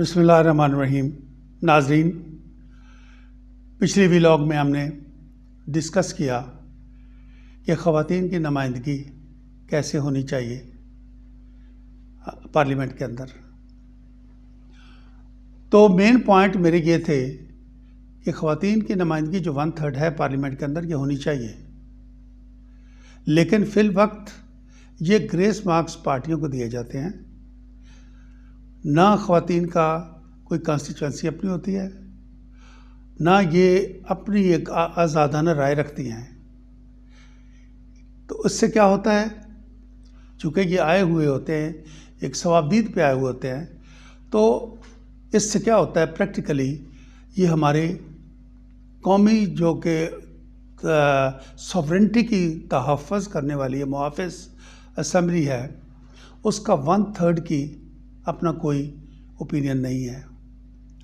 बिस्मिल्लाहिर्रहमानिर्रहीम। नाज़रीन, पिछले व्लॉग में हमने डिस्कस किया कि ख़वातीन की नुमाइंदगी कैसे होनी चाहिए पार्लियामेंट के अंदर। तो मेन पॉइंट मेरे ये थे कि ख़वातीन की नुमाइंदगी जो 1/3 है पार्लियामेंट के अंदर ये होनी चाहिए, लेकिन फिल वक्त ये ग्रेस मार्क्स पार्टियों को दिए जाते हैं। ना ख़वातीन का कोई कॉन्स्टिट्यूंसी अपनी होती है, ना ये अपनी एक आज़ादाना राय रखती हैं। तो इससे क्या होता है, चूँकि ये आए हुए होते हैं, एक सवाबदीद पे आए हुए होते हैं, तो इससे क्या होता है प्रैक्टिकली ये हमारे कौमी जो कि सॉवरेंटी की तहफ़्फ़ुज़ करने वाली है मुहाफ़िज़ असम्बली है, उसका 1/3 की अपना कोई ओपिनियन नहीं है,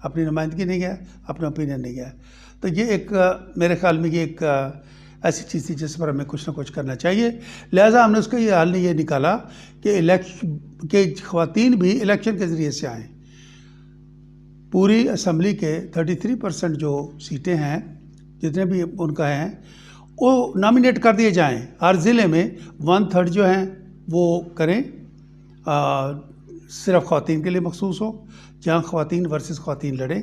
अपनी नुमाइंदगी नहीं है, अपना ओपिनियन नहीं है। तो ये एक मेरे ख़्याल में ये एक ऐसी चीज़ थी जिस पर हमें कुछ ना कुछ करना चाहिए। लिहाजा हमने उसका ये हल ये निकाला कि ख़वातीन भी इलेक्शन के ज़रिए से आएँ। पूरी असम्बली के 33% जो सीटें हैं, जितने भी उनका हैं, वो नॉमिनेट कर दिए जाएँ। हर ज़िले में 1/3 जो हैं वो करें, सिर्फ ख़वातीन के लिए मखसूस हो, जहाँ ख़वातीन वर्सेस ख़वातीन लड़ें,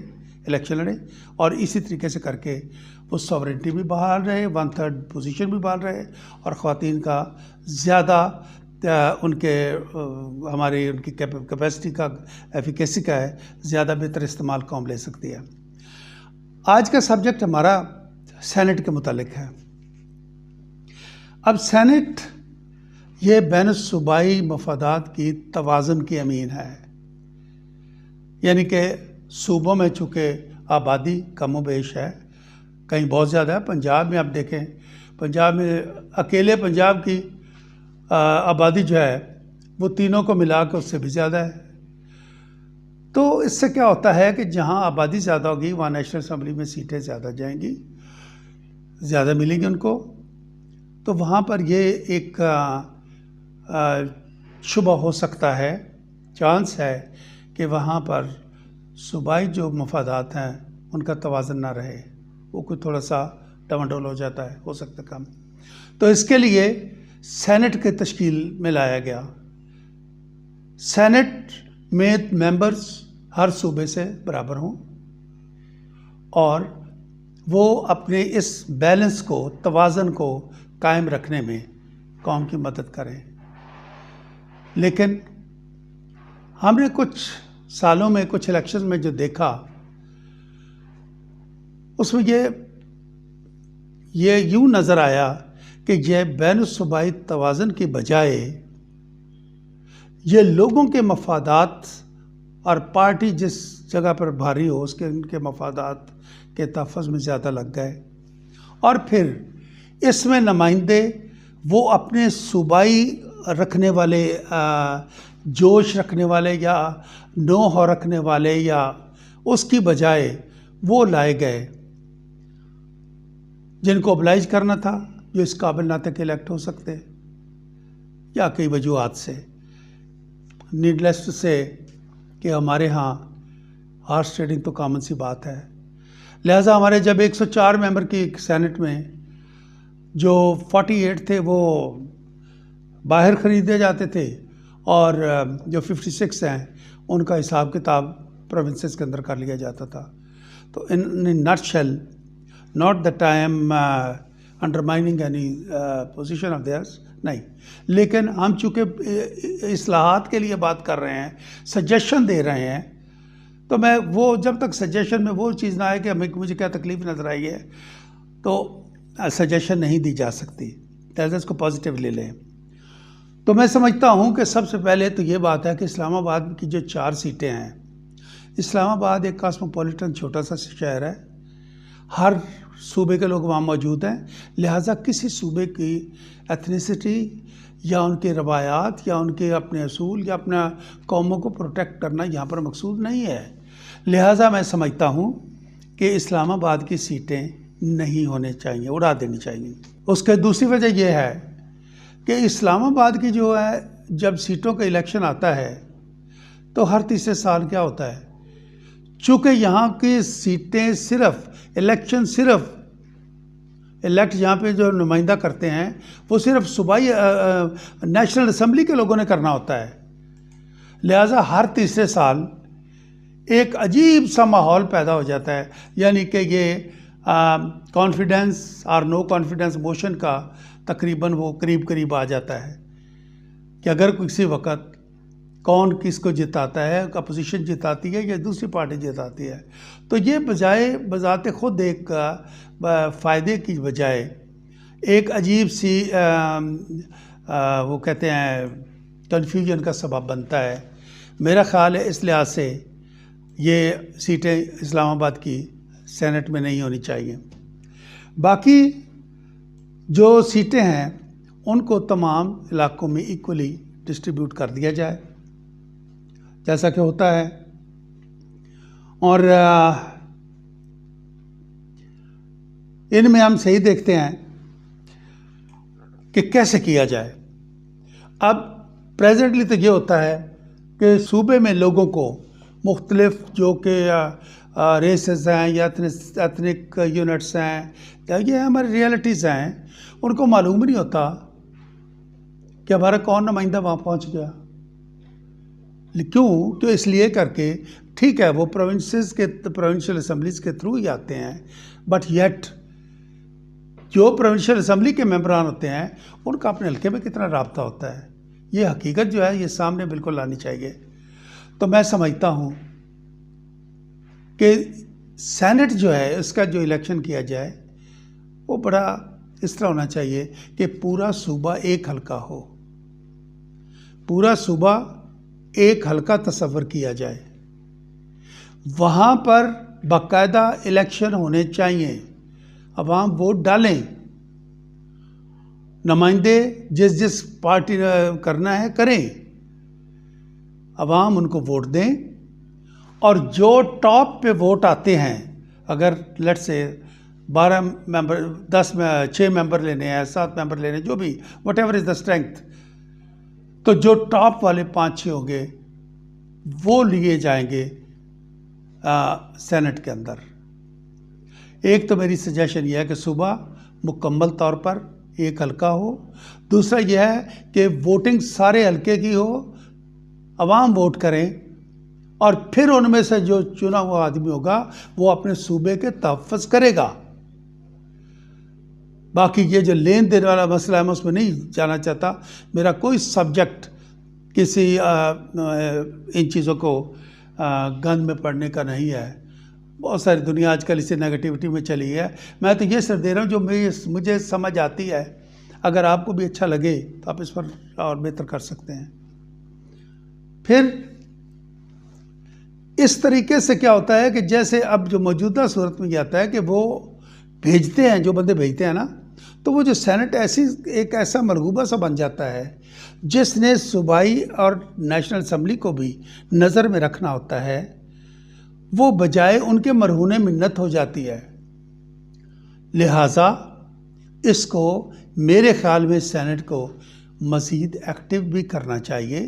इलेक्शन लड़ें, और इसी तरीके से करके वो सॉवरेंटी भी बहाल रहे, 1/3 पोजीशन भी बहाल रहे, और ख़वातीन का ज़्यादा उनके हमारी उनकी कैपेसिटी का एफिकेसी का है ज़्यादा बेहतर इस्तेमाल कौम ले सकती है। आज का सब्जेक्ट हमारा सेनेट के मुतालिक है। अब सेनेट ये बैन सूबाई मफादात की तवाज़ुन की अमीन है, यानी कि सूबों में चूँकि आबादी कम बेश है, कहीं बहुत ज़्यादा है। पंजाब में आप देखें, पंजाब में अकेले पंजाब की आबादी जो है वो तीनों को मिला के उससे भी ज़्यादा है। तो इससे क्या होता है कि जहाँ आबादी ज़्यादा होगी वहाँ नेशनल असम्बली में सीटें ज़्यादा जाएंगी, ज़्यादा मिलेंगी उनको। तो वहाँ पर ये एक शुबा हो सकता है, चांस है कि वहाँ पर सूबाई जो मफादात हैं उनका तवाज़ुन ना रहे, वो कोई थोड़ा सा डमाडोल हो जाता है, हो सकता कम। तो इसके लिए सेनेट के तश्कील में लाया गया। सेनेट में मेंबर्स हर सूबे से बराबर हों और वो अपने इस बैलेंस को, तवाज़ुन को कायम रखने में कौम की मदद करें। लेकिन हमने कुछ सालों में, कुछ इलेक्शन में जो देखा, उसमें ये यूँ नज़र आया कि यह बैन सूबाई तवाज़ुन की बजाय ये लोगों के मफादात और पार्टी जिस जगह पर भारी हो उसके उनके मफादात के तहफ़्फ़ुज़ में ज़्यादा लग गए, और फिर इसमें नुमाइंदे वो अपने सूबाई रखने वाले, जोश रखने वाले या नोह रखने वाले, या उसकी बजाय वो लाए गए जिनको ओबलाइज करना था, जो इस काबिल ना तक इलेक्ट हो सकते, या कई वजूहात से, नीडलेस टू से कि हमारे यहाँ हार्स ट्रेडिंग तो कॉमन सी बात है। लिहाजा हमारे जब 104 मेंबर की सेनेट में जो 48 थे वो बाहर ख़रीदे जाते थे, और जो 56 हैं उनका हिसाब किताब प्रोविंसेस के अंदर कर लिया जाता था। तो in nutshell, not that I am undermining any position of theirs, नहीं, लेकिन हम चूँकि इस्लाहात के लिए बात कर रहे हैं, सजेशन दे रहे हैं, तो मैं वो जब तक सजेशन में वो चीज़ ना आए कि हमें मुझे क्या तकलीफ़ नज़र आई है, तो सजेशन नहीं दी जा सकती। लिहाजा इसको पॉजिटिव ले लें। तो मैं समझता हूँ कि सबसे पहले तो ये बात है कि इस्लामाबाद की जो 4 सीटें हैं, इस्लामाबाद एक कॉस्मोपॉलिटन छोटा सा शहर है, हर सूबे के लोग वहाँ मौजूद हैं। लिहाजा किसी सूबे की एथनिसिटी या उनके रवायात या उनके अपने असूल या अपना कौमों को प्रोटेक्ट करना यहाँ पर मकसूद नहीं है। लिहाजा मैं समझता हूँ कि इस्लामाबाद की सीटें नहीं होने चाहिए, उड़ा देनी चाहिए। उसके दूसरी वजह यह है कि इस्लामाबाद की जब सीटों का इलेक्शन आता है तो हर तीसरे साल क्या होता है चूँकि यहाँ की सीटें सिर्फ इलेक्ट यहाँ पे जो नुमाइंदा करते हैं वो सिर्फ सूबाई नेशनल असम्बली के लोगों ने करना होता है, लिहाजा हर तीसरे साल एक अजीब सा माहौल पैदा हो जाता है, यानी कि ये कॉन्फिडेंस और नो कॉन्फिडेंस मोशन का तकरीबन वो करीब आ जाता है कि अगर किसी वक्त कौन किसको जिताता है, अपोजिशन जिताती है या दूसरी पार्टी जिताती है, तो ये बजाते खुद एक फ़ायदे की बजाय एक अजीब सी वो कहते हैं कन्फ्यूजन का सबब बनता है। मेरा ख़्याल है इस लिहाज से ये सीटें इस्लामाबाद की सेनेट में नहीं होनी चाहिए। बाकी जो सीटें हैं उनको तमाम इलाकों में इक्वली डिस्ट्रीब्यूट कर दिया जाए जैसा कि होता है, और इनमें हम सही देखते हैं कि कैसे किया जाए। अब प्रेजेंटली तो ये होता है कि सूबे में लोगों को मुख्तलिफ जो कि रेसेस हैं या एथनिक यूनिट्स हैं या ये हमारी रियलिटीज़ हैं, उनको मालूम नहीं होता कि हमारा कौन नुमाइंदा वहाँ पहुँच गया। क्यों? तो इसलिए करके ठीक है वो प्रोविंशियल असम्बलीज़ के थ्रू ही आते हैं, बट येट जो प्रोविंशियल असम्बली के मेंबरान होते हैं उनका अपने हल्के में कितना राब्ता होता है, ये हकीकत जो है ये सामने बिल्कुल लानी चाहिए। तो मैं समझता हूँ कि सेनेट जो है उसका जो इलेक्शन किया जाए वो बड़ा इस तरह होना चाहिए कि पूरा सूबा एक हल्का हो, पूरा सूबा एक हल्का तस्वर किया जाए, वहाँ पर बाकायदा इलेक्शन होने चाहिए, अवाम वोट डालें, नुमाइंदे जिस पार्टी करना है करें, अवाम उनको वोट दें, और जो टॉप पे वोट आते हैं, अगर लेट से 12 मेंबर 6 मेंबर लेने हैं, 7 मेंबर लेने, जो भी what ever is the strength, तो जो टॉप वाले 5-6 होंगे वो लिए जाएंगे सेनेट के अंदर। एक तो मेरी सजेशन यह है कि सुबह मुकम्मल तौर पर एक हल्का हो, दूसरा यह है कि वोटिंग सारे हल्के की हो, अवाम वोट करें और फिर उनमें से जो चुना हुआ आदमी होगा वो अपने सूबे के तहफ़्फ़ुज़ करेगा। बाकी ये जो लेन देन वाला मसला है मैं उसमें नहीं जाना चाहता। मेरा कोई सब्जेक्ट किसी इन चीज़ों को गंद में पड़ने का नहीं है। बहुत सारी दुनिया आजकल इसे नेगेटिविटी में चली है। मैं तो ये सिर्फ दे रहा हूँ जो मुझे समझ आती है। अगर आपको भी अच्छा लगे तो आप इस पर और बेहतर कर सकते हैं। फिर इस तरीके से क्या होता है कि जैसे अब जो मौजूदा सूरत में ये आता है कि वो भेजते हैं, जो बंदे भेजते हैं ना, तो वो जो सेनेट एक ऐसा मरगूबा सा बन जाता है जिसने सूबाई और नेशनल असम्बली को भी नज़र में रखना होता है, वो बजाय उनके मरहूने मिन्नत हो जाती है। लिहाजा इसको मेरे ख्याल में सेनेट को मज़ीद एक्टिव भी करना चाहिए,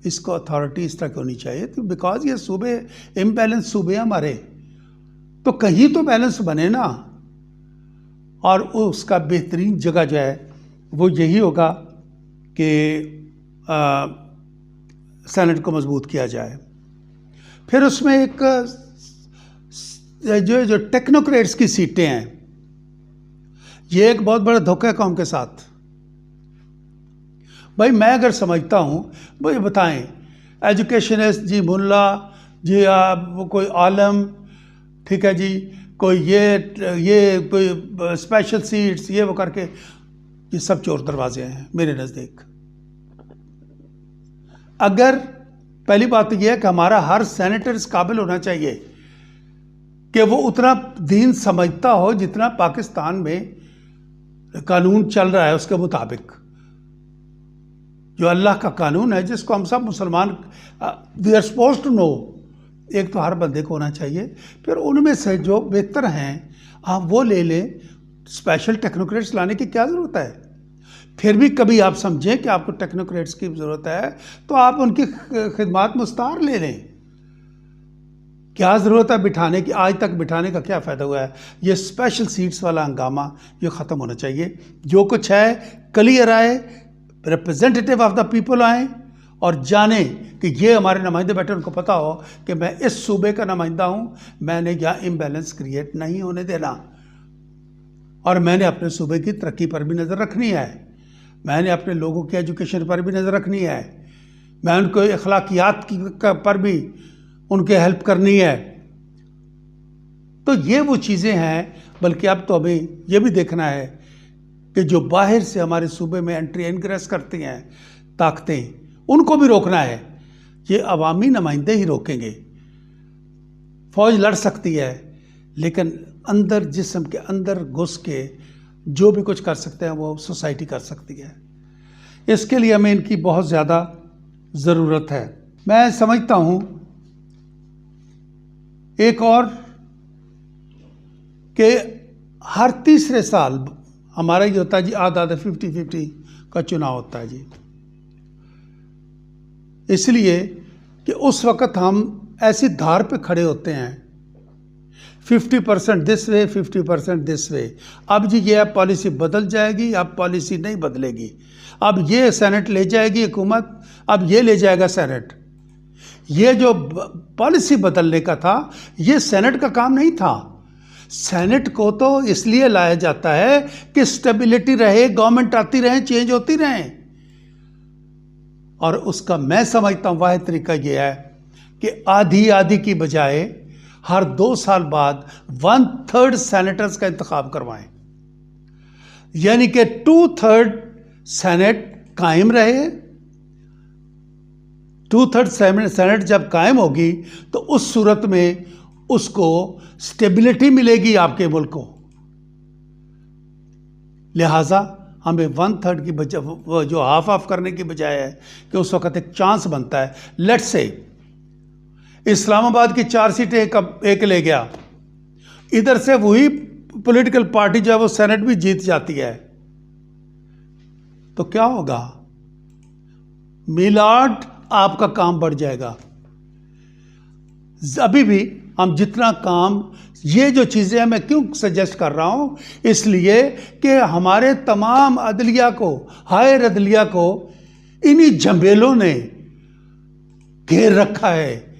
इसको अथॉरिटी इस तरह की होनी चाहिए, तो बिकॉज ये सूबे इम्बैलेंस सूबे हमारे, तो कहीं तो बैलेंस बने ना। और उसका बेहतरीन जगह जो है वो यही होगा कि सेनेट को मजबूत किया जाए। फिर उसमें एक जो टेक्नोक्रेट्स की सीटें हैं, ये एक बहुत बड़ा धोखा है कौम के साथ। भाई मैं अगर समझता हूँ, भाई बताएं एजुकेशनिस्ट जी, मुल्ला जी, वो कोई आलम, ठीक है जी, कोई ये कोई स्पेशल सीट्स, ये वो करके, ये सब चोर दरवाजे हैं मेरे नज़दीक। अगर पहली बात तो यह है कि हमारा हर सेनेटर इस काबिल होना चाहिए कि वो उतना दीन समझता हो जितना पाकिस्तान में कानून चल रहा है उसके मुताबिक। जो अल्लाह का कानून है जिसको हम सब मुसलमान we are supposed to know, एक तो हर बंदे को होना चाहिए। फिर उनमें से जो बेहतर हैं आप वो ले लें। स्पेशल टेक्नोक्रेट्स लाने की क्या ज़रूरत है? फिर भी कभी आप समझें कि आपको टेक्नोक्रेट्स की ज़रूरत है तो आप उनकी खिदमात मुस्तार ले लें। क्या ज़रूरत है बिठाने की? आज तक बिठाने का क्या फ़ायदा हुआ है? ये स्पेशल सीट्स वाला हंगामा ये ख़त्म होना चाहिए। जो कुछ है क्लियर आए, रिप्रेजेंटेटिव ऑफ द पीपल आए और जाने कि ये हमारे नुमाइंदे बैठे, उनको पता हो कि मैं इस सूबे का नुमाइंदा हूँ, मैंने यहाँ इम्बैलेंस क्रिएट नहीं होने देना और मैंने अपने सूबे की तरक्की पर भी नज़र रखनी है, मैंने अपने लोगों की एजुकेशन पर भी नज़र रखनी है, मैं उनको अखलाकियात पर भी उनके हेल्प करनी है। तो ये वो चीज़ें हैं। बल्कि अब तो हमें ये भी देखना है कि जो बाहर से हमारे सूबे में एंट्री इनग्रेस करती हैं ताकतें, उनको भी रोकना है। ये अवामी नुमाइंदे ही रोकेंगे। फौज लड़ सकती है लेकिन अंदर जिस्म के अंदर घुस के जो भी कुछ कर सकते हैं वो सोसाइटी कर सकती है। इसके लिए हमें इनकी बहुत ज़्यादा ज़रूरत है। मैं समझता हूँ एक और कि हर तीसरे साल हमारा ये होता है जी, आधा 50-50 का चुनाव होता है जी, इसलिए कि उस वक़्त हम ऐसी धार पे खड़े होते हैं 50% दिस वे 50% दिस वे। अब जी ये अब पॉलिसी बदल जाएगी, अब पॉलिसी नहीं बदलेगी, अब ये सेनेट ले जाएगी हुकूमत, अब ये ले जाएगा सेनेट। ये जो पॉलिसी बदलने का था ये सेनेट का काम नहीं था। सेनेट को तो इसलिए लाया जाता है कि स्टेबिलिटी रहे, गवर्नमेंट आती रहे, चेंज होती रहे। और उसका मैं समझता हूँ वाहिद तरीका यह है कि आधी आधी की बजाय हर 2 साल बाद 1/3 सेनेटर्स का इंतखाब करवाएं, यानी कि 2/3 सेनेट कायम रहे। 2/3 सेनेट जब कायम होगी तो उस सूरत में उसको स्टेबिलिटी मिलेगी आपके मुल्क को। लिहाजा हमें 1/3 की बजाय जो हाफ करने की बजाय है कि उस वक्त एक चांस बनता है। लेट्स से इस्लामाबाद की 4 सीटें एक ले गया, इधर से वही पॉलिटिकल पार्टी जो है वो सेनेट भी जीत जाती है, तो क्या होगा? मिलाड आपका काम बढ़ जाएगा। अभी भी हम जितना काम, ये जो चीज़ें हैं मैं क्यों सजेस्ट कर रहा हूँ, इसलिए कि हमारे तमाम अदलिया को, हायर अदलिया को इन्हीं झंबेलों ने घेर रखा है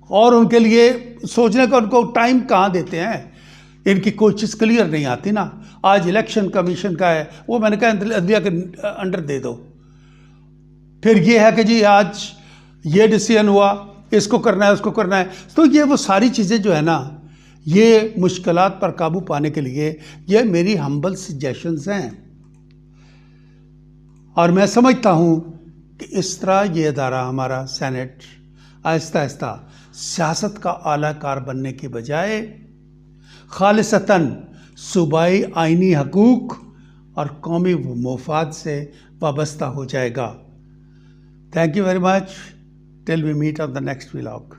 और उनके लिए सोचने का उनको टाइम कहाँ देते हैं। इनकी कोई चीज़ क्लियर नहीं आती ना। आज इलेक्शन कमीशन का है, वो मैंने कहा अदलिया के अंडर दे दो। फिर ये है कि जी आज ये डिसीजन हुआ, इसको करना है, उसको करना है। तो ये वो सारी चीज़ें जो है ना, ये मुश्किलात पर काबू पाने के लिए ये मेरी हम्बल सजेशंस हैं। और मैं समझता हूँ कि इस तरह ये अदारा हमारा सेनेट आहिस्ता आहिस्ता सियासत का आलाकार बनने के बजाय खालिसतन सूबाई आइनी हकूक़ और कौमी मफाद से वाबस्ता हो जाएगा। Thank you very much. Till we meet on the next vlog.